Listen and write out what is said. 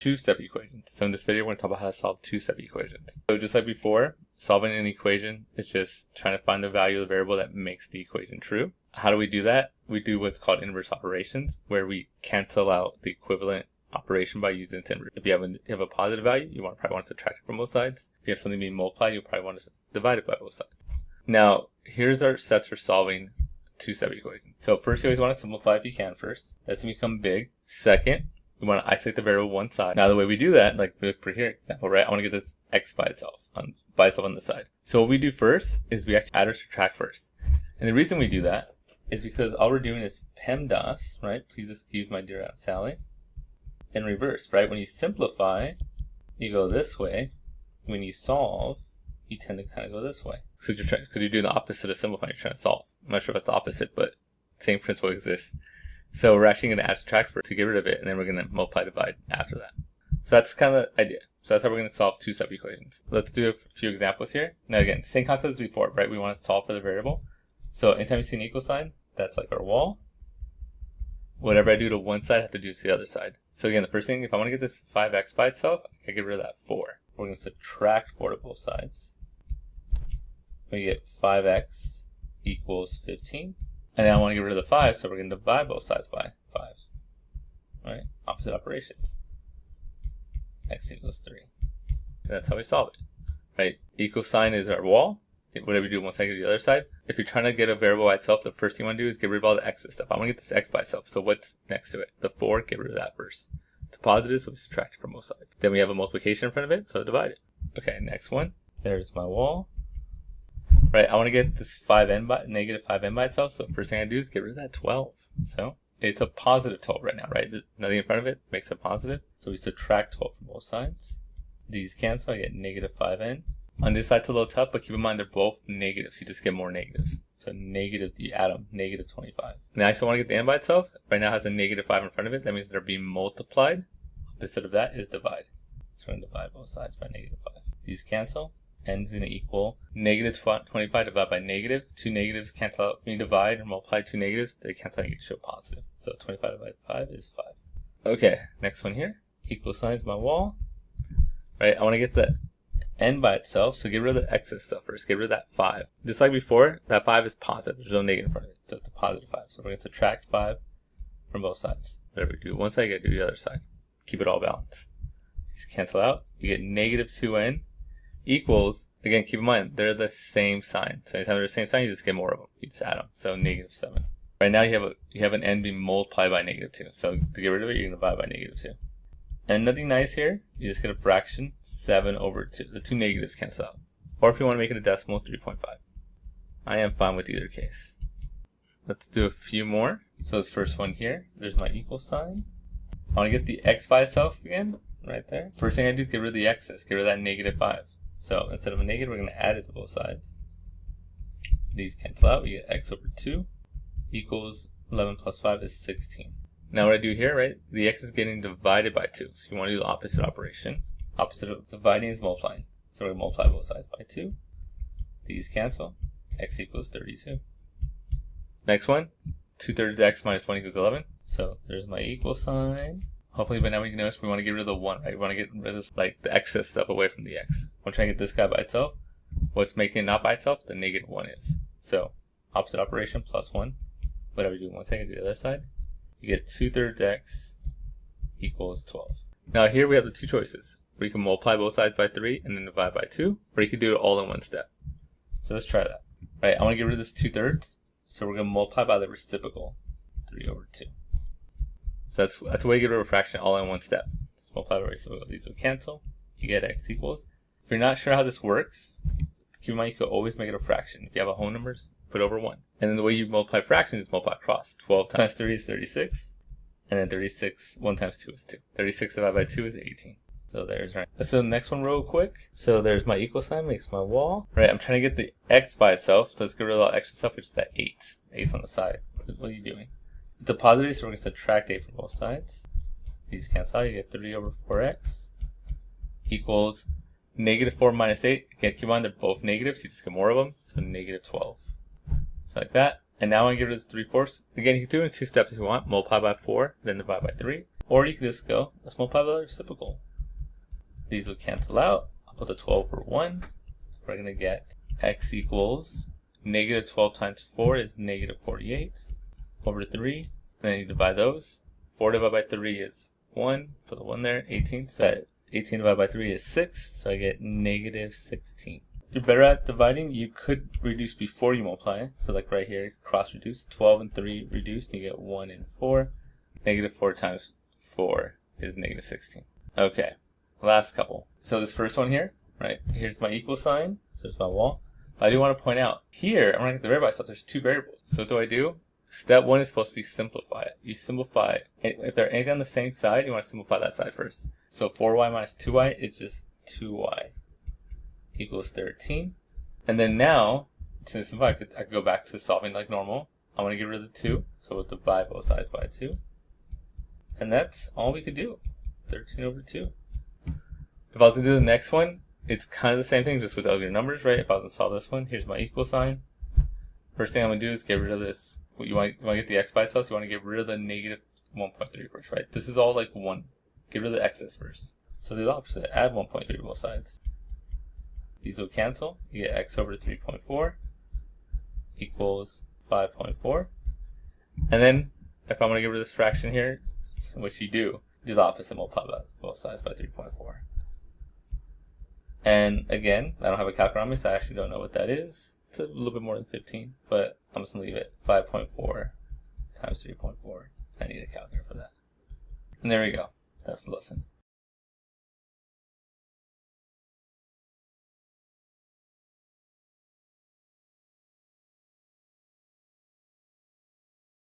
two-step equations. So in this video, we're going to talk about how to solve two-step equations. So just like before, solving an equation is just trying to find the value of the variable that makes the equation true. How do we do that? We do what's called inverse operations, where we cancel out the equivalent operation by using its inverse. If you have a positive value, you probably want to subtract it from both sides. If you have something being multiplied, you probably want to divide it by both sides. Now, here's our steps for solving two-step equations. So first, you always want to simplify if you can first. That's going to become big. Second, we want to isolate the variable one side. Now, the way we do that, like we look for here, example, right? I want to get this x by itself on the side. So what we do first is we actually add or subtract first. And the reason we do that is because all we're doing is PEMDAS, right? Please excuse my dear Aunt Sally. In reverse, right? When you simplify, you go this way. When you solve, you tend to kind of go this way. So because you're doing the opposite of simplifying, you're trying to solve. I'm not sure if that's the opposite, but same principle exists. So we're actually going to add subtract first to get rid of it, and then we're going to multiply divide after that. So that's kind of the idea. So that's how we're going to solve two-step equations. Let's do a few examples here. Now again, same concept as before, right? We want to solve for the variable. So anytime you see an equal sign, that's like our wall. Whatever I do to one side, I have to do to the other side. So again, the first thing, if I want to get this 5x by itself, I can get rid of that 4. We're going to subtract 4 to both sides. We get 5x equals 15. And then I want to get rid of the 5, so we're going to divide both sides by 5. Right? Opposite operation. X equals 3. And that's how we solve it. Right? Equal sign is our wall. Whatever you do one side, get the other side. If you're trying to get a variable by itself, the first thing you want to do is get rid of all the x's stuff. I want to get this x by itself. So what's next to it? The 4, get rid of that first. It's positive, so we subtract it from both sides. Then we have a multiplication in front of it, so divide it. Okay, next one. There's my wall. Right, I want to get this negative 5n by itself, so the first thing I do is get rid of that 12. So it's a positive 12 right now, right? Nothing in front of it makes it positive. So we subtract 12 from both sides. These cancel, I get negative 5n. On this side, it's a little tough, but keep in mind they're both negatives, so you just get more negatives. So negative, you add them, negative 25. Now I still want to get the n by itself. Right now it has a negative 5 in front of it. That means they're being multiplied. Opposite of that is divide. So we're going to divide both sides by negative 5. These cancel. N is going to equal negative 25 divided by negative. Two negatives cancel out. When you divide and multiply two negatives, they cancel out and you show positive. So 25 divided by 5 is 5. Okay, next one here. Equal signs my wall. Right, I want to get the n by itself, so get rid of the excess stuff first. Get rid of that 5. Just like before, that 5 is positive. There's no negative in front of it, so it's a positive 5. So we're going to subtract 5 from both sides. Whatever you do one side, you got to do the other side. Keep it all balanced. These cancel out. You get negative 2n equals, again, keep in mind, they're the same sign. So anytime they're the same sign, you just get more of them. You just add them. So negative 7. Right now you have an n being multiplied by negative 2. So to get rid of it, you're going to divide by negative 2. And nothing nice here, you just get a fraction, 7 over 2. The two negatives cancel out. Or if you want to make it a decimal, 3.5. I am fine with either case. Let's do a few more. So this first one here, there's my equal sign. I want to get the x by itself again, right there. First thing I do is get rid of the excess, get rid of that negative 5. So instead of a negative, we're going to add it to both sides. These cancel out, we get x over 2 equals 11 plus 5 is 16. Now what I do here, right, the x is getting divided by 2. So you want to do the opposite operation. Opposite of dividing is multiplying. So we're going to multiply both sides by 2. These cancel. X equals 32. Next one, 2/3 x minus 1 equals 11. So there's my equal sign. Hopefully by now we can notice we want to get rid of the 1, right? We want to get rid of like the excess stuff away from the x. I'm trying to get this guy by itself. What's making it not by itself? The negative 1 is. So opposite operation plus 1. Whatever you do one second, do the other side. You get 2/3 x equals 12. Now here we have the two choices. Where you can multiply both sides by 3 and then divide by 2. Or you can do it all in one step. So let's try that. Right, I want to get rid of this 2/3. So we're going to multiply by the reciprocal. 3 over 2. So that's a way to get rid of a fraction all in one step. Just multiply by the reciprocal. These will cancel. You get x equals. If you're not sure how this works, keep in mind you can always make it a fraction. If you have a whole numbers, put over 1. And then the way you multiply fractions is multiply across. 12 times 3 is 36. And then 36, 1 times 2 is 2. 36 divided by 2 is 18. So there's right. Let's do the next one real quick. So there's my equal sign, makes my wall. Right, I'm trying to get the x by itself. So let's get rid of all the extra stuff, which is that 8. 8's on the side. What are you doing? It's a positive, so we're going to subtract 8 from both sides. These cancel out. You get 3 over 4x equals negative 4 minus 8. Again, keep in mind they're both negatives. You just get more of them. So negative 12. So like that. And now I get rid of this 3/4. Again, you can do it in 2 steps if you want. Multiply by 4, then divide by 3. Or you could just go, let's multiply by the reciprocal. These will cancel out. I'll put the 12 over 1. We're going to get x equals negative 12 times 4 is negative 48 over 3. Then you divide those. 4 divided by 3 is 1. Put the 1 there. 18. So that 18 divided by 3 is 6. So I get negative 16. If you're better at dividing, you could reduce before you multiply. So like right here, cross reduce. 12 and 3 reduce. You get 1 and 4. Negative 4 times 4 is negative 16. Okay, last couple. So this first one here, right? Here's my equal sign. So there's my wall. I do want to point out, here, I'm going to get the variable stuff. There's 2 variables. So what do? Step 1 is supposed to be simplify it. You simplify it. If they're anything on the same side, you want to simplify that side first. So 4y minus 2y is just 2y equals 13. And then now, to simplify, I could go back to solving like normal. I want to get rid of the 2, so we'll divide both sides by 2. And that's all we could do. 13 over 2. If I was to do the next one, it's kind of the same thing, just with other numbers, right? If I was to solve this one, here's my equal sign. First thing I'm going to do is get rid of this. You want to get the x by itself, so you want to get rid of the negative 1.3 first, right? This is all like 1. Get rid of the x's first. So do the opposite. Add 1.3 to both sides. These will cancel. You get x over 3.4 equals 5.4. And then, if I'm going to get rid of this fraction here, which you do the opposite, multiply by both sides by 3.4. And again, I don't have a calculator on me, so I actually don't know what that is. It's a little bit more than 15, but I'm just going to leave it 5.4 times 3.4. I need a calculator for that. And there we go. That's the lesson.